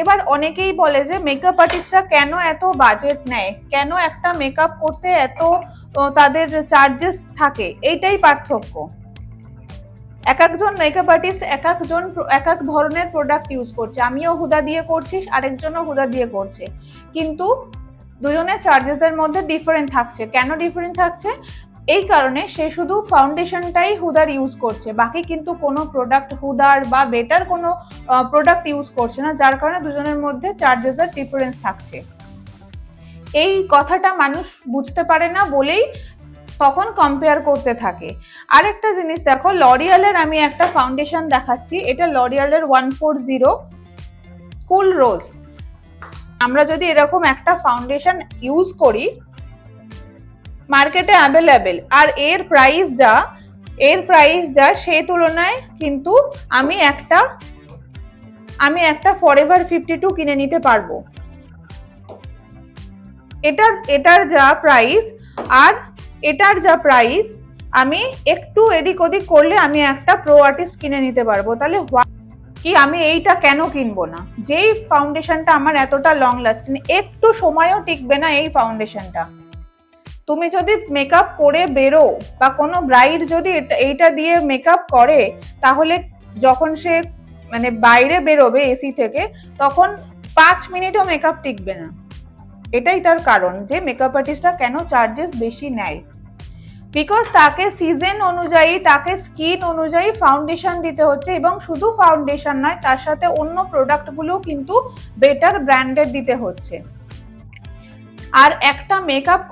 এবার অনেকেই বলে যে মেকআপ আর্টিস্টরা কেন এত বাজেট নেয়, কেন একটা মেকআপ করতে এত তাদের চার্জেস থাকে, এইটাই পার্থক্য। এক একজন মেকআপ আর্টিস্ট এক এক ধরনের প্রোডাক্ট ইউজ করছে, আমিও হুদা দিয়ে করছি, আরেকজনও হুদা দিয়ে করছে, কিন্তু দুজনের চার্জেসের মধ্যে ডিফারেন্ট থাকছে। কেন ডিফারেন্ট থাকছে? এই কারণে সে শুধু ফাউন্ডেশনটাই হুদার ইউজ করছে, বাকি কিন্তু কোনো প্রোডাক্ট হুদার বা বেটার কোনো প্রোডাক্ট ইউজ করছে না, যার কারণে দুজনের মধ্যে চার্জেসের ডিফারেন্স থাকছে। এই কথাটা মানুষ বুঝতে পারে না বলেই তখন কম্পেয়ার করতে থাকে। আরেকটা জিনিস দেখো, লরিয়ালের আমি একটা ফাউন্ডেশন দেখাচ্ছি, এটা লরিয়ালের 140 কুল রোজ। আমরা যদি এরকম একটা ফাউন্ডেশন ইউজ করি, মার্কেটে অ্যাভেলেবেল, আর এর প্রাইস যা সেই তুলনায় কিন্তু আমি একটা ফরএভার 52 কিনে নিতে পারবো। এটার যা প্রাইস আর এটার যা প্রাইস, আমি একটু এদিক ওদিক করলে আমি একটা প্রো আর্টিস্ট কিনে নিতে পারবো। তাহলে কি আমি এইটা কেন কিনবো না? যেই ফাউন্ডেশনটা আমার এতটা লং লাস্টিং, একটু সময়ও টিকবে না এই ফাউন্ডেশনটা। তুমি যদি মেকআপ করে বেরো বা কোনো ব্রাইড যদি এইটা দিয়ে মেকআপ করে, তাহলে যখন সে মানে বাইরে বেরোবে এসি থেকে, তখন 5 মিনিটও মেকআপ টিকবে না। এটাই তার কারণ যে মেকআপ আর্টিস্টরা কেন চার্জেস বেশি নেয়, বিকজ তাকে সিজন অনুযায়ী, তাকে স্কিন অনুযায়ী ফাউন্ডেশন দিতে হচ্ছে, এবং শুধু ফাউন্ডেশন নয়, তার সাথে অন্য প্রোডাক্টগুলো কিন্তু বেটার ব্র্যান্ডের দিতে হচ্ছে। আর একটা মেকআপ